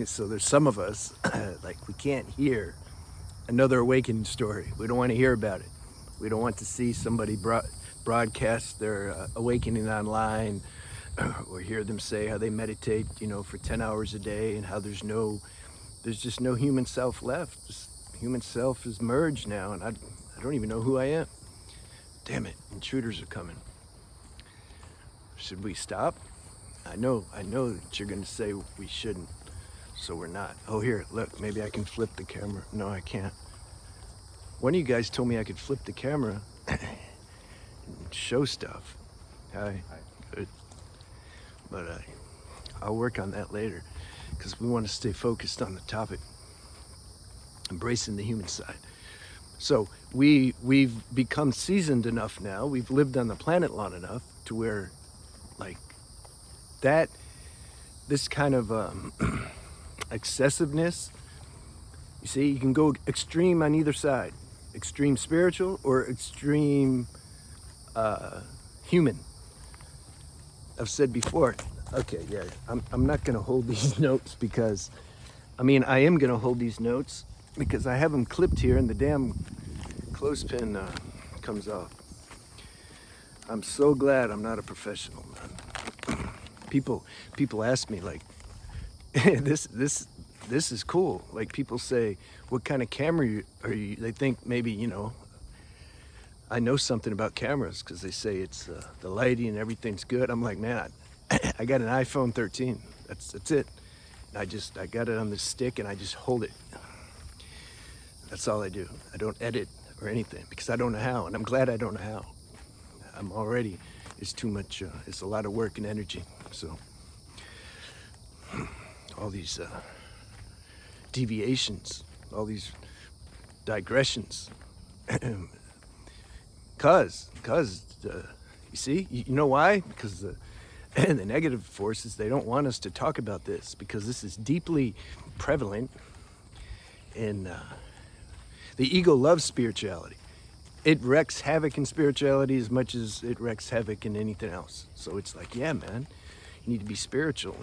So there's some of us, like we can't hear another awakening story. We don't want to hear about it. We don't want to see somebody broadcast their awakening online or hear them say how they meditate, for 10 hours a day and how there's just no human self left. This human self is merged now, and I don't even know who I am. Damn it, intruders are coming. Should we stop? I know that you're gonna say we shouldn't, so we're not. Oh, here, look, maybe I can flip the camera. No, I can't. One of you guys told me I could flip the camera and show stuff. Hi. Good. But I'll work on that later, because we want to stay focused on the topic, embracing the human side. So we've become seasoned enough now, we've lived on the planet long enough to where, like, that, this kind of excessiveness, you see, you can go extreme on either side. Extreme spiritual or extreme human. I've said before, okay, yeah, I'm not gonna hold these notes because, I am gonna hold these notes because I have them clipped here and the damn clothespin comes off. I'm so glad I'm not a professional, man. People ask me, like, this is cool. Like, people say, what kind of camera are you? They think maybe, I know something about cameras because they say it's the lighting and everything's good. I'm like, man, I got an iPhone 13. That's it. And I got it on this stick and I just hold it. That's all I do. I don't edit or anything because I don't know how, and I'm glad I don't know how. It's too much, it's a lot of work and energy. So all these deviations, all these digressions, cause you see, you know why? Because the negative forces, they don't want us to talk about this because this is deeply prevalent in the ego loves spirituality. It wreaks havoc in spirituality as much as it wreaks havoc in anything else. So it's like, yeah, man, you need to be spiritual,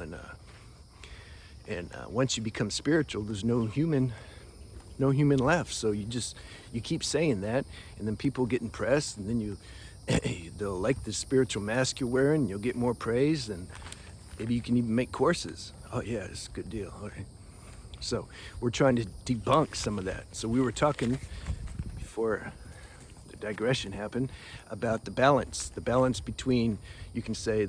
and once you become spiritual, there's no human left. So you keep saying that, and then people get impressed, and then they'll like the spiritual mask you're wearing. You'll get more praise, and maybe you can even make courses. Oh yeah, it's a good deal. All right. So we're trying to debunk some of that. So we were talking before the digression happened about the balance between, you can say,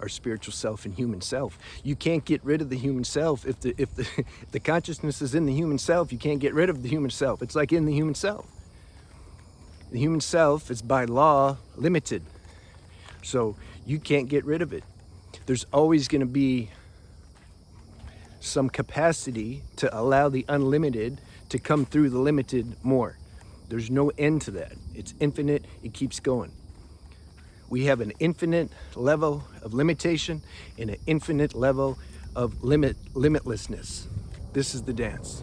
our spiritual self and human self. You can't get rid of the human self. If the consciousness is in the human self, you can't get rid of the human self. It's like in the human self. The human self is by law limited. So you can't get rid of it. There's always going to be some capacity to allow the unlimited to come through the limited more. There's no end to that. It's infinite. It keeps going. We have an infinite level of limitation and an infinite level of limitlessness. This is the dance.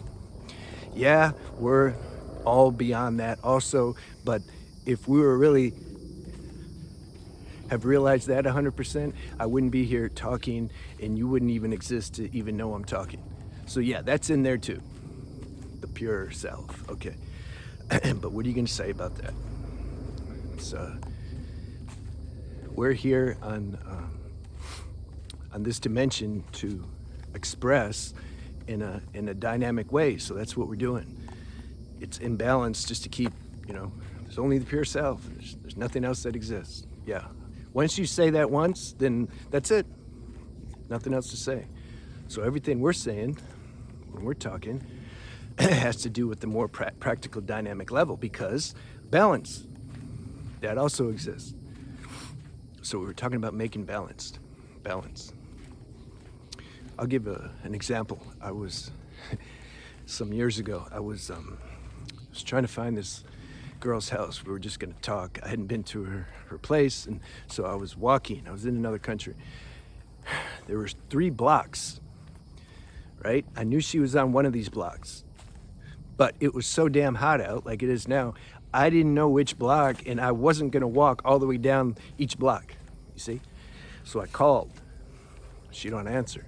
Yeah, we're all beyond that also, but if we were really have realized that 100%, I wouldn't be here talking, and you wouldn't even exist to even know I'm talking. So yeah, that's in there too. The pure self. Okay. But what are you going to say about that? We're here on this dimension to express in a dynamic way. So that's what we're doing. It's imbalanced just to keep, there's only the pure self. There's nothing else that exists. Yeah. Once you say that once, then that's it. Nothing else to say. So everything we're saying when we're talking has to do with the more practical dynamic level, because balance, that also exists. So we were talking about making balance. I'll give an example. I was, some years ago, I was trying to find this girl's house. We were just gonna talk. I hadn't been to her place, and so I was walking. I was in another country. There were 3 blocks, right? I knew she was on one of these blocks, but it was so damn hot out, like it is now. I didn't know which block, and I wasn't gonna walk all the way down each block, you see? So I called. She don't answer.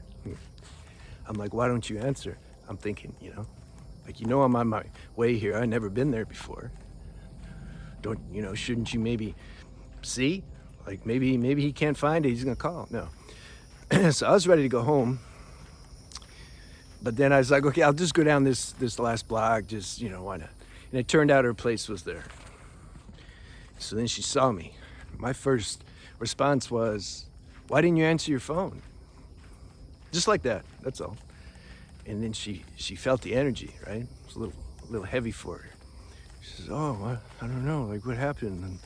I'm like, why don't you answer? I'm thinking, like, I'm on my way here. I've never been there before. Shouldn't you maybe see? Like maybe he can't find it. He's gonna call. No. So I was ready to go home. But then I was like, okay, I'll just go down this last block, just, why not? And it turned out her place was there. So then she saw me. My first response was, why didn't you answer your phone? Just like that, that's all. And then she felt the energy, right? It was a little heavy for her. She says, oh, I don't know, like what happened?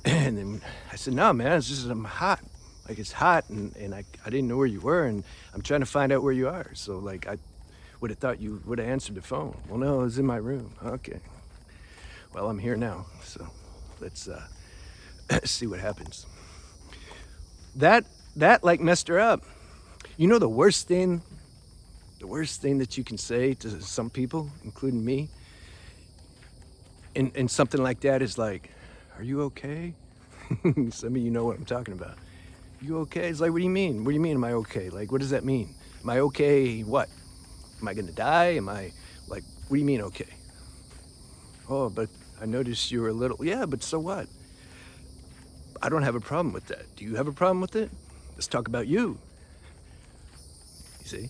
And then I said, no, man, it's just I'm hot. Like it's hot and I didn't know where you were and I'm trying to find out where you are. So like I would have thought you would have answered the phone. Well, no, it was in my room. Okay. Well, I'm here now. So let's see what happens. That like messed her up. The worst thing that you can say to some people, including me, in something like that is like, are you okay? Some of you know what I'm talking about. You okay? It's like, what do you mean? What do you mean, am I okay? Like, what does that mean? Am I okay? What? Am I gonna die? Am I, like, what do you mean okay? Oh, but I noticed you were a little, yeah, but so what? I don't have a problem with that. Do you have a problem with it? Let's talk about you. You see?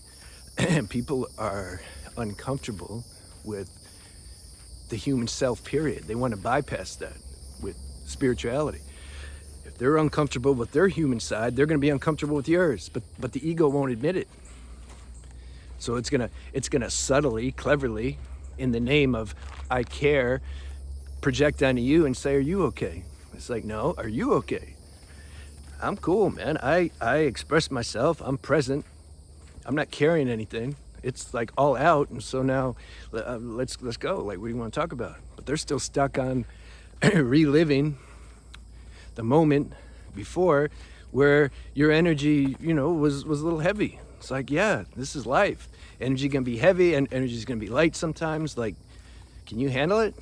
And people are uncomfortable with the human self, period. They want to bypass that with spirituality. If they're uncomfortable with their human side, they're going to be uncomfortable with yours, but the ego won't admit it. So it's gonna subtly, cleverly, in the name of I care, project onto you and say, are you okay? It's like, no, are you okay? I'm cool, man. I express myself. I'm present. I'm not carrying anything. It's like all out, and so now let's go. Like, what do you want to talk about? But they're still stuck on reliving the moment before where your energy, was a little heavy. It's like, yeah, this is life. Energy can be heavy and energy is going to be light sometimes. Like, can you handle it?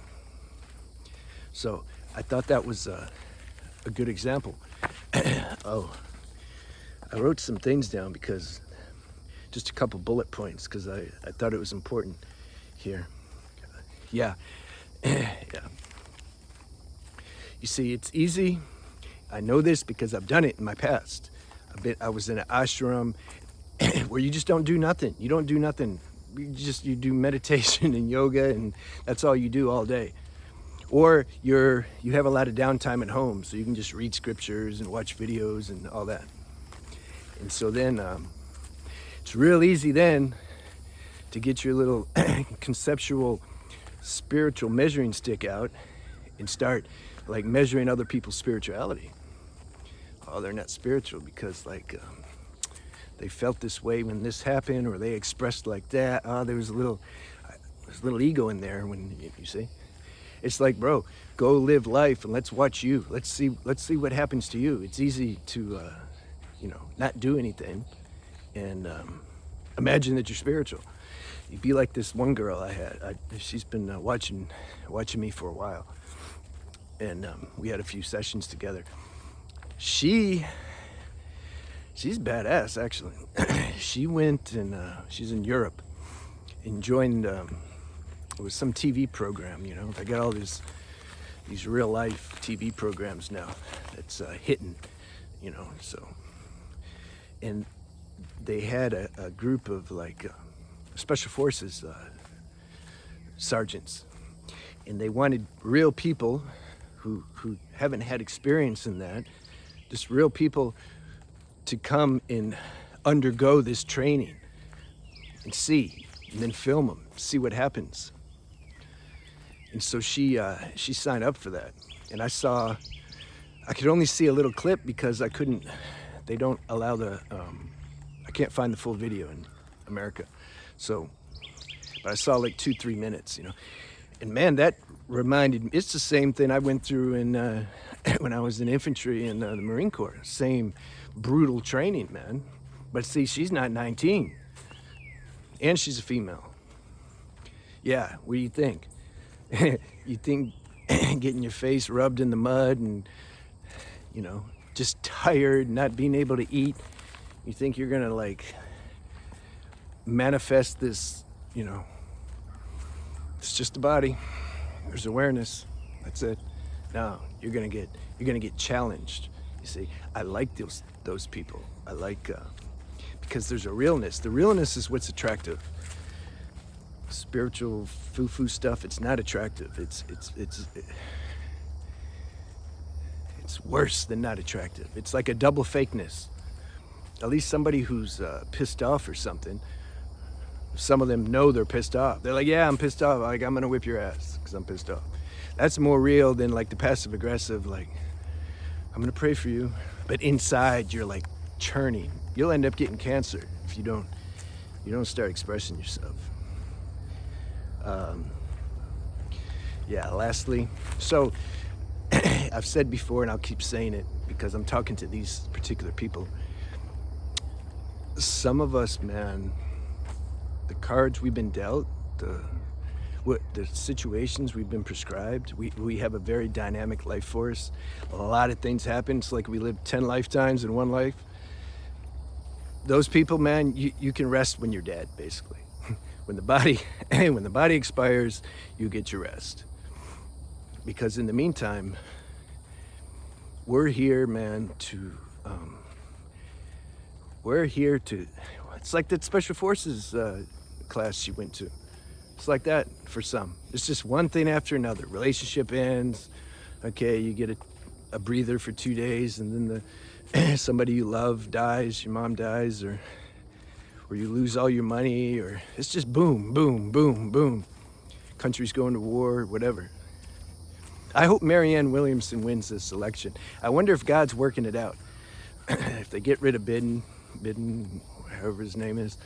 So I thought that was a good example. Oh, I wrote some things down because just a couple bullet points because I thought it was important here. Yeah. Yeah. You see, it's easy. I know this because I've done it in my past. I was in an ashram where you just don't do nothing. You don't do nothing. You do meditation and yoga, and that's all you do all day. Or you have a lot of downtime at home, so you can just read scriptures and watch videos and all that. And so then it's real easy then to get your little conceptual spiritual measuring stick out and start like measuring other people's spirituality. Oh, they're not spiritual because like they felt this way when this happened, or they expressed like that. Oh, there's a little ego in there when you see. It's like, bro, go live life and let's watch you. Let's see what happens to you. It's easy to not do anything and imagine that you're spiritual. You'd be like this one girl I had. She's been watching me for a while, and we had a few sessions together. She's badass, actually. She went and she's in Europe and joined. It was some TV program, They got all these real life TV programs now that's hitting, So, and they had a group of like special forces sergeants, and they wanted real people who haven't had experience in that, just real people to come and undergo this training and see, and then film them, see what happens. And so she signed up for that, and I could only see a little clip because they don't allow I can't find the full video in America, so, but I saw like 2-3 minutes, and man, that reminded me, it's the same thing I went through in when I was in infantry in the Marine Corps, same brutal training, man. But see, she's not 19, and she's a female. Yeah, what do you think? You think getting your face rubbed in the mud and, just tired, not being able to eat, you think you're gonna like manifest this, it's just a body. There's awareness. That's it. No, you're gonna get challenged. You see, I like those people. I like because there's a realness. The realness is what's attractive. Spiritual foo-foo stuff, it's not attractive. It's worse than not attractive. It's like a double fakeness. At least somebody who's pissed off or something. Some of them know they're pissed off. They're like, yeah, I'm pissed off. Like, I'm gonna whip your ass because I'm pissed off. That's more real than like the passive aggressive, like, I'm gonna pray for you. But inside you're like churning. You'll end up getting cancer if you don't start expressing yourself. Yeah, lastly, so I've said before, and I'll keep saying it because I'm talking to these particular people. Some of us, man, the cards we've been dealt, the situations we've been prescribed, we have a very dynamic life force. A lot of things happen. It's like we live 10 lifetimes in one life. Those people, man, you can rest when you're dead, basically. When the body expires, you get your rest. Because in the meantime, we're here, man, it's like that special forces class she went to. It's like that for some. It's just one thing after another. Relationship ends. Okay, you get a breather for 2 days, and then somebody you love dies, your mom dies, or you lose all your money, or it's just boom, boom, boom, boom. Country's going to war, whatever. I hope Marianne Williamson wins this election. I wonder if God's working it out. If they get rid of Biden, however his name is,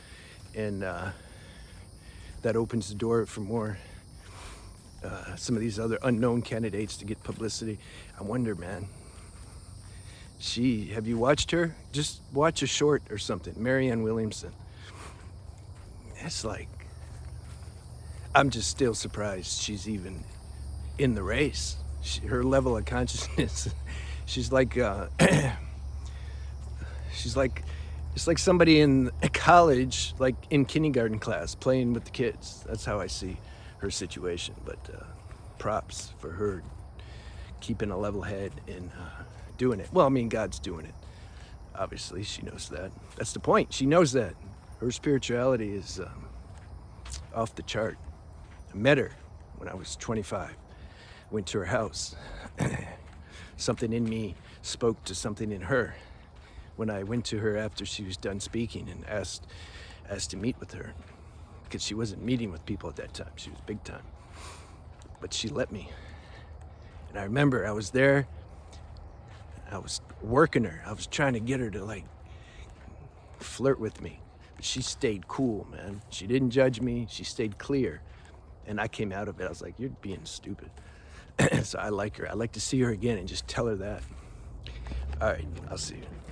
and that opens the door for more some of these other unknown candidates to get publicity. I wonder, man. Have you watched her? Just watch a short or something. Marianne Williamson. It's like, I'm just still surprised she's even in the race. Her level of consciousness, she's like, it's like somebody in college, like in kindergarten class, playing with the kids. That's how I see her situation. But props for her keeping a level head and doing it. Well, I mean, God's doing it. Obviously, she knows that. That's the point. She knows that. Her spirituality is off the chart. I met her when I was 25. Went to her house. Something in me spoke to something in her when I went to her after she was done speaking and asked to meet with her, because she wasn't meeting with people at that time. She was big time. But she let me. And I remember I was there. I was working her. I was trying to get her to like flirt with me. But she stayed cool, man. She didn't judge me. She stayed clear. And I came out of it. I was like, you're being stupid. So I like her. I like to see her again and just tell her that. All right, I'll see you.